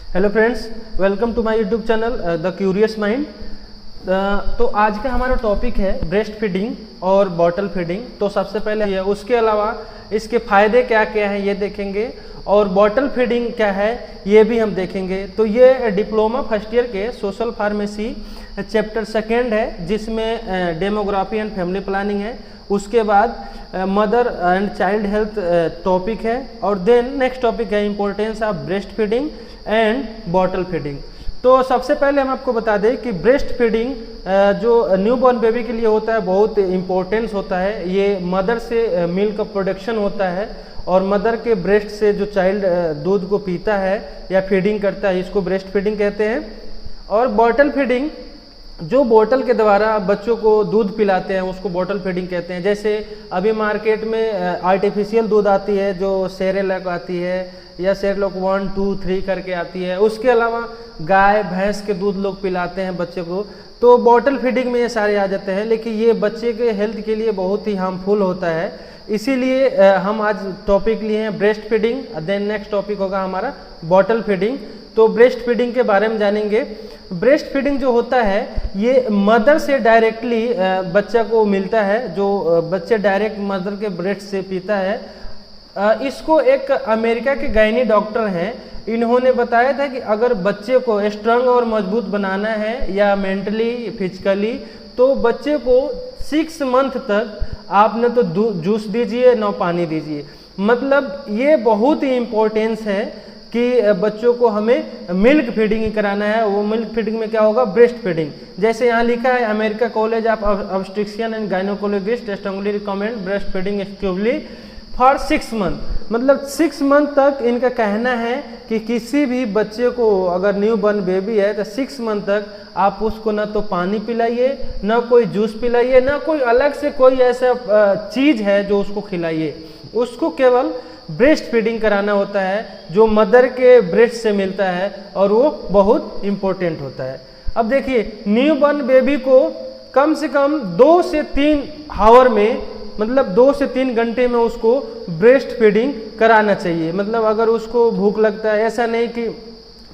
Hello friends, welcome to my YouTube channel the curious mind. तो आज का हमारा टॉपिक है ब्रेस्ट फीडिंग और बॉटल फीडिंग। तो सबसे पहले ये, उसके अलावा इसके फ़ायदे क्या क्या हैं ये देखेंगे, और बॉटल फीडिंग क्या है ये भी हम देखेंगे। तो ये डिप्लोमा फर्स्ट ईयर के सोशल फार्मेसी चैप्टर सेकेंड है, जिसमें डेमोग्राफी एंड फैमिली प्लानिंग है। उसके बाद mother and child health topic है, और देन नेक्स्ट टॉपिक है importance of breast feeding and bottle feeding. तो सबसे पहले हम आपको बता दें कि ब्रेस्ट फीडिंग जो न्यूबॉर्न बेबी के लिए होता है बहुत इम्पोर्टेंस होता है। ये मदर से मिल्क का प्रोडक्शन होता है, और मदर के ब्रेस्ट से जो चाइल्ड दूध को पीता है या फीडिंग करता है, इसको ब्रेस्ट फीडिंग कहते हैं। और बॉटल फीडिंग, जो बोतल के द्वारा बच्चों को दूध पिलाते हैं, उसको बॉटल फीडिंग कहते हैं। जैसे अभी मार्केट में आर्टिफिशियल दूध आती है, जो सेरेलैक आती है या सेरेलैक 1, 2, 3 करके आती है। उसके अलावा गाय भैंस के दूध लोग पिलाते हैं बच्चे को, तो बॉटल फीडिंग में ये सारे आ जाते हैं। लेकिन ये बच्चे के हेल्थ के लिए बहुत ही हार्मफुल होता है, इसीलिए हम आज टॉपिक लिए हैं breast feeding. Then next topic होगा हमारा बॉटल फीडिंग। तो ब्रेस्ट फीडिंग के बारे में जानेंगे। ब्रेस्ट फीडिंग जो होता है ये मदर से डायरेक्टली बच्चा को मिलता है, जो बच्चे डायरेक्ट मदर के ब्रेस्ट से पीता है। इसको एक अमेरिका के गायनी डॉक्टर हैं, इन्होंने बताया था कि अगर बच्चे को स्ट्रांग और मजबूत बनाना है या मेंटली फिजिकली, तो बच्चे को 6 मंथ तक आप न तो जूस दीजिए न पानी दीजिए। मतलब ये बहुत ही इम्पोर्टेंस है कि बच्चों को हमें मिल्क फीडिंग कराना है। वो मिल्क फीडिंग में क्या होगा, ब्रेस्ट फीडिंग। जैसे यहाँ लिखा है, America college of obstetrics and gynaecologist strongly recommend breast feeding exclusively for 6 month. मतलब 6 मंथ तक इनका कहना है कि किसी भी बच्चे को अगर न्यू बॉर्न बेबी है तो 6 मंथ तक आप उसको ना तो पानी पिलाइए, ना कोई जूस पिलाइए, ना कोई अलग से कोई ऐसा चीज़ है जो उसको खिलाइए। उसको केवल ब्रेस्ट फीडिंग कराना होता है, जो मदर के ब्रेस्ट से मिलता है, और वो बहुत इम्पोर्टेंट होता है। अब देखिए, न्यू बॉर्न बेबी को कम से कम 2 से 3 आवर में, मतलब 2 से 3 घंटे में उसको ब्रेस्ट फीडिंग कराना चाहिए। मतलब अगर उसको भूख लगता है, ऐसा नहीं कि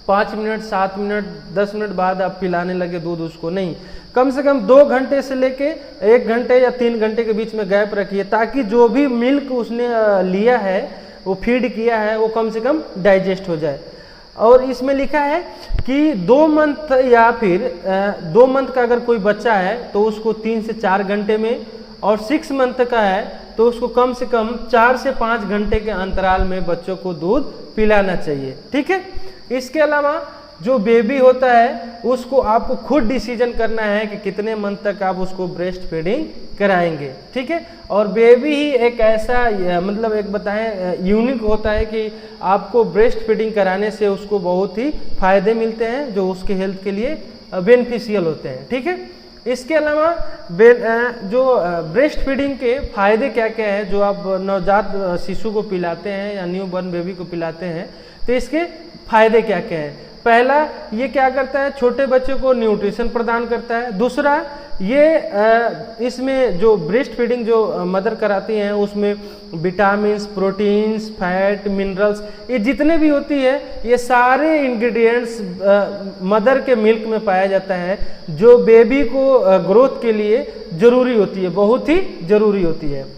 5 मिनट 7 मिनट 10 मिनट बाद आप पिलाने लगे दूध उसको, नहीं। कम से कम 2 घंटे से लेके 1 घंटे या 3 घंटे के बीच में गैप रखिए, ताकि जो भी मिल्क उसने लिया है, वो फीड किया है, वो कम से कम डाइजेस्ट हो जाए। और इसमें लिखा है कि 2 मंथ या फिर 2 मंथ का अगर कोई बच्चा है तो उसको 3 से 4 घंटे में, और 6 मंथ का है तो उसको कम से कम 4 से 5 घंटे के अंतराल में बच्चों को दूध पिलाना चाहिए। ठीक है। इसके अलावा जो बेबी होता है उसको आपको खुद डिसीजन करना है कि कितने मंथ तक आप उसको ब्रेस्ट फीडिंग कराएंगे। ठीक है। और बेबी ही एक ऐसा मतलब एक बताएं यूनिक होता है कि आपको ब्रेस्ट फीडिंग कराने से उसको बहुत ही फायदे मिलते हैं, जो उसके हेल्थ के लिए बेनिफिशियल होते हैं। ठीक है। इसके अलावा जो ब्रेस्ट फीडिंग के फायदे क्या क्या है, जो आप नवजात शिशु को पिलाते हैं या न्यू बॉर्न बेबी को पिलाते हैं, तो इसके फायदे क्या क्या है। पहला, ये क्या करता है, छोटे बच्चे को न्यूट्रिशन प्रदान करता है। दूसरा, ये इसमें जो ब्रेस्ट फीडिंग जो मदर कराती हैं उसमें विटामिन्स, प्रोटीन्स, फैट, मिनरल्स, ये जितने भी होती है, ये सारे इंग्रेडिएंट्स मदर के मिल्क में पाया जाता है, जो बेबी को ग्रोथ के लिए जरूरी होती है, बहुत ही जरूरी होती है।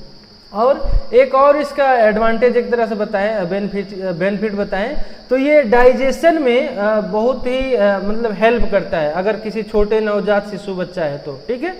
और एक और इसका एडवांटेज एक तरह से बताएं, बेनिफिट बताएं, तो ये डाइजेशन में बहुत ही मतलब हेल्प करता है, अगर किसी छोटे नवजात शिशु बच्चा है तो। ठीक है।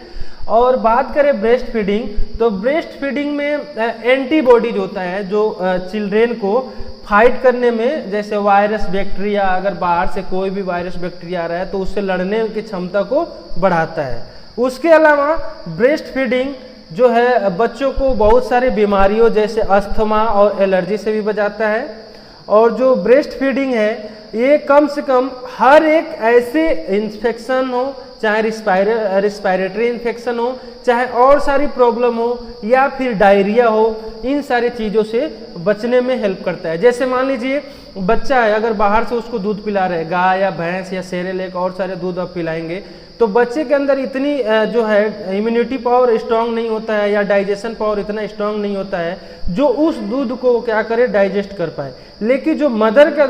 और बात करें ब्रेस्ट फीडिंग, तो ब्रेस्ट फीडिंग में एंटीबॉडीज होता है, जो चिल्ड्रेन को फाइट करने में, जैसे वायरस बैक्टीरिया, अगर बाहर से कोई भी वायरस बैक्टीरिया आ रहा है तो उससे लड़ने की क्षमता को बढ़ाता है। उसके अलावा ब्रेस्ट फीडिंग जो है बच्चों को बहुत सारी बीमारियों जैसे अस्थमा और एलर्जी से भी बचाता है। और जो ब्रेस्ट फीडिंग है ये कम से कम हर एक ऐसे इन्फेक्शन हो, चाहे रिस्पायरेटरी इन्फेक्शन हो, चाहे और सारी प्रॉब्लम हो, या फिर डायरिया हो, इन सारी चीज़ों से बचने में हेल्प करता है। जैसे मान लीजिए बच्चा है अगर बाहर से उसको दूध पिला रहे, गाय या भैंस या सेरेलैक और सारे दूध आप पिलाएंगे, तो बच्चे के अंदर इतनी जो है इम्यूनिटी पावर स्ट्रांग नहीं होता है या डाइजेशन पावर इतना स्ट्रांग नहीं होता है जो उस दूध को क्या करे, डाइजेस्ट कर पाए। लेकिन जो मदर का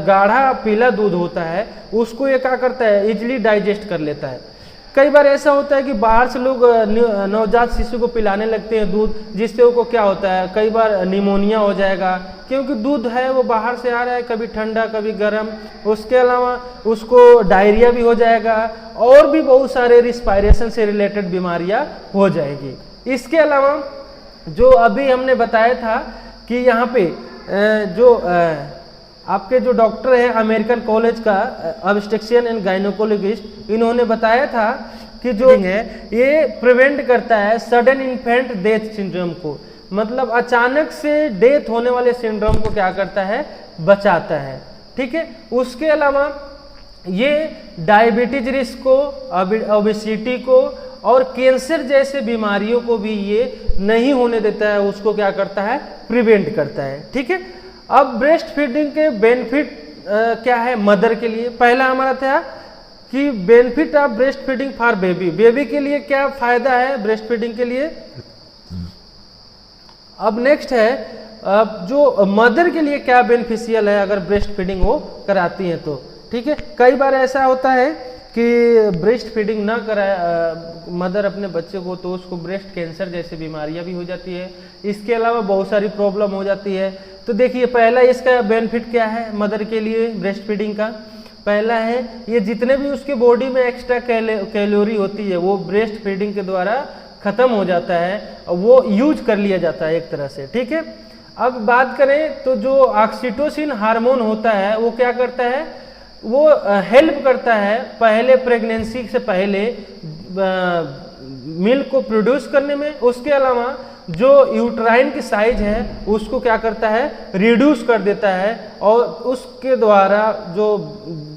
गाढ़ा पीला दूध होता है उसको ये क्या करता है, इजिली डाइजेस्ट कर लेता है। कई बार ऐसा होता है कि बाहर से लोग नवजात शिशु को पिलाने लगते हैं दूध, जिससे उनको क्या होता है, कई बार निमोनिया हो जाएगा, क्योंकि दूध है वो बाहर से आ रहा है, कभी ठंडा कभी गर्म। उसके अलावा उसको डायरिया भी हो जाएगा और भी बहुत सारे रिस्पायरेशन से रिलेटेड बीमारियां हो जाएगी। इसके अलावा जो अभी हमने बताया था कि यहाँ पे जो आपके जो डॉक्टर है अमेरिकन कॉलेज का ऑब्स्टेट्रिशियन एंड गायनोकोलॉजिस्ट, इन्होंने बताया था कि जो है ये प्रिवेंट करता है सडन इन्फेंट डेथ सिंड्रोम को, मतलब अचानक से डेथ होने वाले सिंड्रोम को क्या करता है, बचाता है। ठीक है, उसके अलावा ये डायबिटीज रिस्क को, ओबेसिटी को और कैंसर जैसे बीमारियों को भी ये नहीं होने देता है, उसको क्या करता है, प्रिवेंट करता है। ठीक है, अब ब्रेस्ट फीडिंग के बेनिफिट क्या है मदर के लिए। पहला हमारा था कि benefit of breast feeding for baby, baby के लिए क्या फायदा है ब्रेस्ट फीडिंग के लिए। अब नेक्स्ट है जो मदर के लिए क्या बेनिफिशियल है अगर ब्रेस्ट फीडिंग वो कराती है तो। ठीक है, कई बार ऐसा होता है कि ब्रेस्ट फीडिंग ना कराए मदर अपने बच्चे को तो उसको ब्रेस्ट कैंसर जैसी बीमारियां भी हो जाती है, इसके अलावा बहुत सारी प्रॉब्लम हो जाती है। तो देखिए पहला इसका बेनिफिट क्या है मदर के लिए ब्रेस्ट फीडिंग का। पहला है ये जितने भी उसके बॉडी में एक्स्ट्रा कैलोरी होती है वो ब्रेस्ट फीडिंग के द्वारा खत्म हो जाता है, वो यूज कर लिया जाता है एक तरह से। ठीक है, अब बात करें तो जो ऑक्सीटोसिन हार्मोन होता है वो क्या करता है, वो हेल्प करता है पहले प्रेगनेंसी से पहले मिल्क को प्रोड्यूस करने में। उसके अलावा जो यूट्राइन की साइज है उसको क्या करता है, रिड्यूस कर देता है और उसके द्वारा जो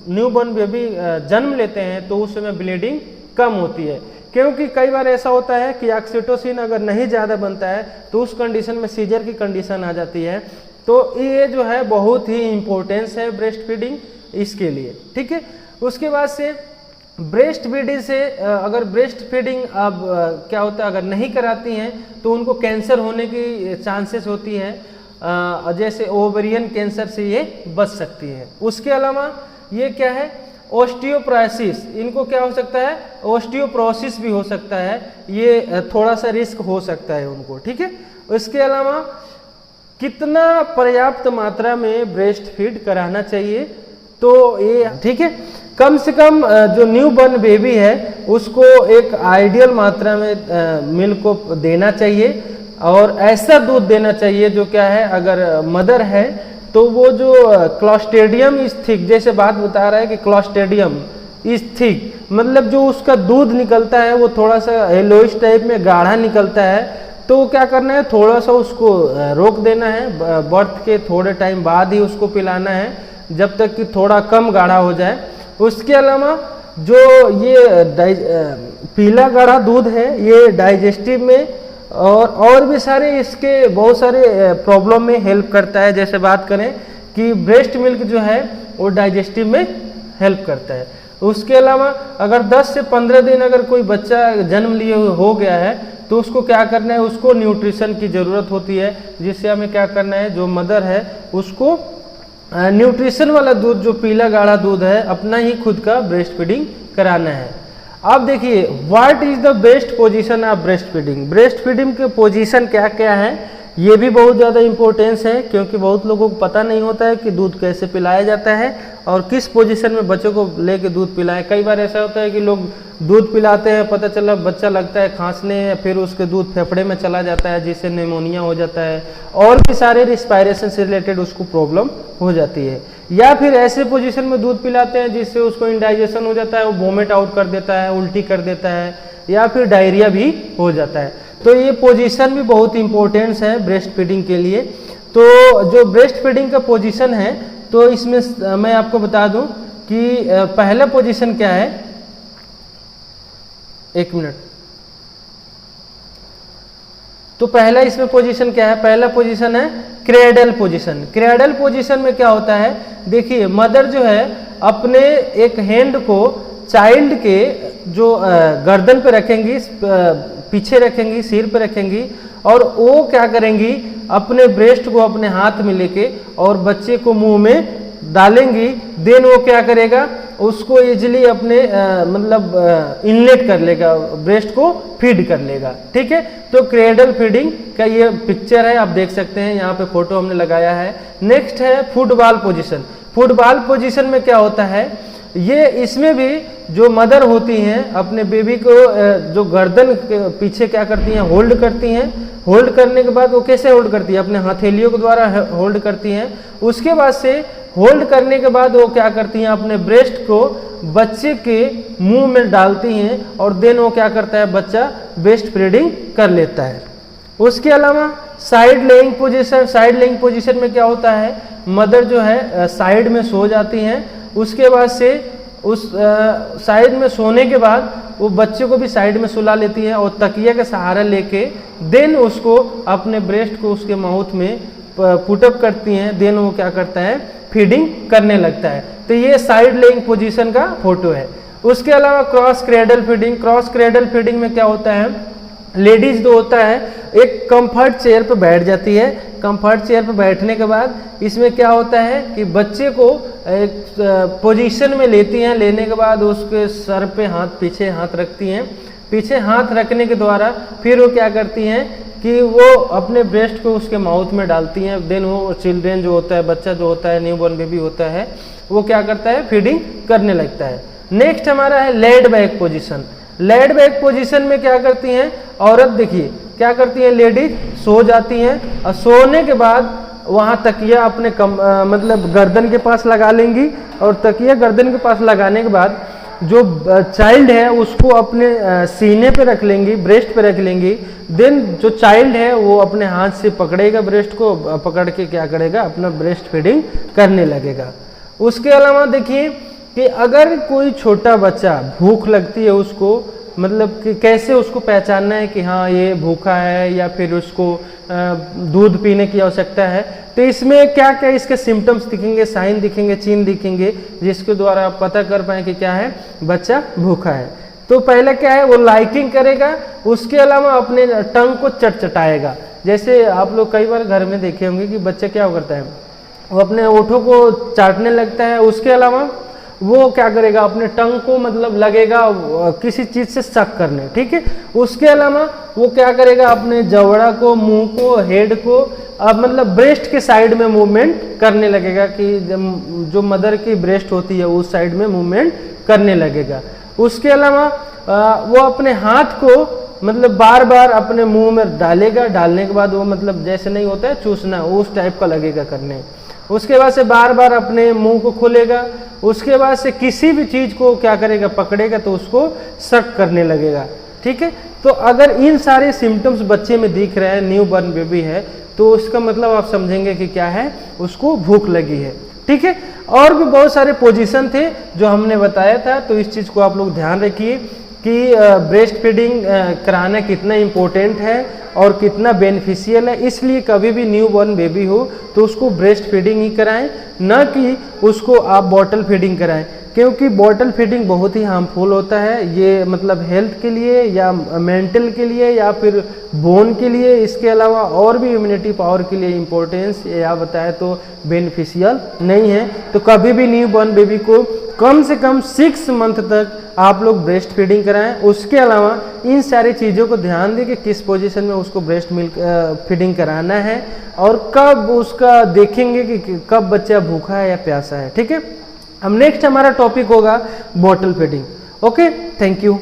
न्यूबॉर्न बेबी जन्म लेते हैं तो उस समय ब्लीडिंग कम होती है। क्योंकि कई बार ऐसा होता है कि ऑक्सीटोसिन अगर नहीं ज़्यादा बनता है तो उस कंडीशन में सीजर की कंडीशन आ जाती है। तो ये जो है बहुत ही इम्पोर्टेंस है ब्रेस्ट फीडिंग इसके लिए। ठीक है, उसके बाद से ब्रेस्ट फीडिंग से अगर ब्रेस्ट फीडिंग अब क्या होता है अगर नहीं कराती हैं तो उनको कैंसर होने की चांसेस होती है, जैसे ओवेरियन कैंसर से ये बच सकती है। उसके अलावा ये क्या है, ऑस्टियोप्रोसिस, इनको क्या हो सकता है, ऑस्टियोप्रोसिस भी हो सकता है, ये थोड़ा सा रिस्क हो सकता है उनको। ठीक है, उसके अलावा कितना पर्याप्त मात्रा में ब्रेस्ट फीड कराना चाहिए तो ये ठीक है, कम से कम जो न्यू बॉर्न बेबी है उसको एक आइडियल मात्रा में मिल्क को देना चाहिए और ऐसा दूध देना चाहिए जो क्या है, अगर मदर है तो वो जो क्लॉस्ट्रिडियम इज थिक, जैसे बात बता रहा है कि क्लॉस्ट्रिडियम इज थिक, मतलब जो उसका दूध निकलता है वो थोड़ा सा येलोइश टाइप में गाढ़ा निकलता है। तो क्या करना है, थोड़ा सा उसको रोक देना है, बर्थ के थोड़े टाइम बाद ही उसको पिलाना है जब तक कि थोड़ा कम गाढ़ा हो जाए। उसके अलावा जो ये पीला गाढ़ा दूध है ये डाइजेस्टिव में और भी सारे इसके बहुत सारे प्रॉब्लम में हेल्प करता है। जैसे बात करें कि ब्रेस्ट मिल्क जो है वो डाइजेस्टिव में हेल्प करता है। उसके अलावा अगर 10 से 15 दिन अगर कोई बच्चा जन्म लिए हो गया है तो उसको क्या करना है, उसको न्यूट्रिशन की ज़रूरत होती है, जिससे हमें क्या करना है, जो मदर है उसको न्यूट्रिशन वाला दूध, जो पीला गाढ़ा दूध है, अपना ही खुद का ब्रेस्ट फीडिंग कराना है। अब देखिए what is the best position of breast feeding, breast feeding के पोजीशन क्या क्या है, ये भी बहुत ज़्यादा इंपॉर्टेंस है क्योंकि बहुत लोगों को पता नहीं होता है कि दूध कैसे पिलाया जाता है और किस पोजीशन में बच्चों को लेके दूध पिलाएं। कई बार ऐसा होता है कि लोग दूध पिलाते हैं, पता चला बच्चा लगता है खांसने, फिर उसके दूध फेफड़े में चला जाता है जिससे निमोनिया हो जाता है और भी सारे रिस्पायरेशन से रिलेटेड उसको प्रॉब्लम हो जाती है। या फिर ऐसे पोजीशन में दूध पिलाते हैं जिससे उसको इंडाइजेशन हो जाता है, वो वोमिट आउट कर देता है, उल्टी कर देता है या फिर डायरिया भी हो जाता है। तो ये पोजीशन भी बहुत इंपॉर्टेंस है ब्रेस्ट फीडिंग के लिए। तो जो ब्रेस्ट फीडिंग का पोजीशन है तो इसमें मैं आपको बता दूं कि पहला पोजीशन क्या है, एक मिनट, तो पहला इसमें पोजीशन क्या है, पहला पोजीशन है क्रेडल पोजीशन। क्रेडल पोजीशन में क्या होता है, देखिए मदर जो है अपने एक हैंड को चाइल्ड के जो गर्दन पे रखेंगी, पीछे रखेंगी, सिर पे रखेंगी, और वो क्या करेंगी, अपने ब्रेस्ट को अपने हाथ में लेके और बच्चे को मुंह में डालेंगी। देन वो क्या करेगा, उसको इजिली अपने मतलब इनलेट कर लेगा, ब्रेस्ट को फीड कर लेगा। ठीक है, तो क्रेडल फीडिंग का ये पिक्चर है, आप देख सकते हैं, यहाँ पे फोटो हमने लगाया है। नेक्स्ट है फुटबॉल पोजीशन। फुटबॉल पोजीशन में क्या होता है, ये इसमें भी जो मदर होती हैं अपने बेबी को जो गर्दन के पीछे क्या करती हैं, होल्ड करती हैं। होल्ड करने के बाद वो कैसे होल्ड करती है, अपने हथेलियों के द्वारा होल्ड करती हैं। उसके बाद से होल्ड करने के बाद वो क्या करती हैं, अपने ब्रेस्ट को बच्चे के मुंह में डालती हैं और देन वो क्या करता है, बच्चा ब्रेस्ट फीडिंग कर लेता है। उसके अलावा side laying position. Side laying position में क्या होता है, मदर जो है साइड में सो जाती हैं। उसके बाद से उस साइड में सोने के बाद वो बच्चे को भी साइड में सुला लेती है और तकिया का सहारा लेके देन उसको अपने ब्रेस्ट को उसके माउथ में पुटअप करती हैं। देन वो क्या करता है, फीडिंग करने लगता है। तो ये साइड लेइंग पोजीशन का फोटो है। उसके अलावा cross cradle feeding. Cross cradle feeding में क्या होता है, लेडीज जो होता है एक कंफर्ट चेयर पर बैठ जाती है। कंफर्ट चेयर पर बैठने के बाद इसमें क्या होता है कि बच्चे को एक पोजीशन में लेती हैं। लेने के बाद उसके सर पे हाथ, पीछे हाथ रखती हैं। पीछे हाथ रखने के द्वारा फिर वो क्या करती हैं कि वो अपने ब्रेस्ट को उसके माउथ में डालती हैं। देन वो चिल्ड्रेन जो होता है, बच्चा जो होता है, न्यूबॉर्न बेबी होता है, वो क्या करता है, फीडिंग करने लगता है। नेक्स्ट हमारा है laid back position. Laid back position में क्या करती हैं औरत, देखिए क्या करती है, लेडीज सो जाती हैं और सोने के बाद वहाँ तकिया अपने मतलब गर्दन के पास लगा लेंगी और तकिया गर्दन के पास लगाने के बाद जो चाइल्ड है उसको अपने सीने पे रख लेंगी, ब्रेस्ट पे रख लेंगी। देन जो चाइल्ड है वो अपने हाथ से पकड़ेगा, ब्रेस्ट को पकड़ के क्या करेगा, अपना ब्रेस्ट फीडिंग करने लगेगा। उसके अलावा देखिए कि अगर कोई छोटा बच्चा भूख लगती है उसको, मतलब कि कैसे उसको पहचानना है कि हाँ ये भूखा है या फिर उसको दूध पीने की आवश्यकता है, तो इसमें क्या क्या इसके सिम्टम्स दिखेंगे, साइन दिखेंगे, चिन्ह दिखेंगे, जिसके द्वारा आप पता कर पाए कि क्या है, बच्चा भूखा है। तो पहले क्या है, वो लाइकिंग करेगा। उसके अलावा अपने टंग को चटचटाएगा। जैसे आप लोग कई बार घर में देखे होंगे कि बच्चा क्या करता है, वो अपने ओठों को चाटने लगता है। उसके अलावा वो क्या करेगा, अपने टंग को मतलब लगेगा किसी चीज से सक करने। ठीक है, उसके अलावा वो क्या करेगा, अपने जबड़ा को, मुंह को, हेड को अब मतलब ब्रेस्ट के साइड में मूवमेंट करने लगेगा कि जो मदर की ब्रेस्ट होती है उस साइड में मूवमेंट करने लगेगा। उसके अलावा वो अपने हाथ को मतलब बार बार अपने मुंह में डालेगा। डालने के बाद वो मतलब जैसे नहीं होता है चूसना, उस टाइप का लगेगा करने। उसके बाद से बार बार अपने मुंह को खोलेगा। उसके बाद से किसी भी चीज को क्या करेगा, पकड़ेगा तो उसको सक करने लगेगा। ठीक है, तो अगर इन सारे सिम्टम्स बच्चे में दिख रहे हैं, न्यू बॉर्न बेबी है, तो उसका मतलब आप समझेंगे कि क्या है, उसको भूख लगी है। ठीक है, और भी बहुत सारे पोजीशन थे जो हमने बताया था, तो इस चीज को आप लोग ध्यान रखिए कि ब्रेस्ट फीडिंग कराना कितना इम्पोर्टेंट है और कितना बेनिफिशियल है। इसलिए कभी भी न्यू बॉर्न बेबी हो तो उसको ब्रेस्ट फीडिंग ही कराएं, न कि उसको आप बॉटल फीडिंग कराएं, क्योंकि बॉटल फीडिंग बहुत ही हार्मफुल होता है। ये मतलब हेल्थ के लिए या मेंटल के लिए या फिर बोन के लिए, इसके अलावा और भी इम्यूनिटी पावर के लिए इम्पोर्टेंस या बताए तो बेनिफिशियल नहीं है। तो कभी भी न्यू बॉर्न बेबी को कम से कम 6 मंथ तक आप लोग ब्रेस्ट फीडिंग कराएं। उसके अलावा इन सारी चीज़ों को ध्यान दें कि किस पोजीशन में उसको ब्रेस्ट मिल्क फीडिंग कराना है और कब उसका देखेंगे कि कब बच्चा भूखा है या प्यासा है। ठीक है, अब नेक्स्ट हमारा टॉपिक होगा bottle feeding. Okay, thank you.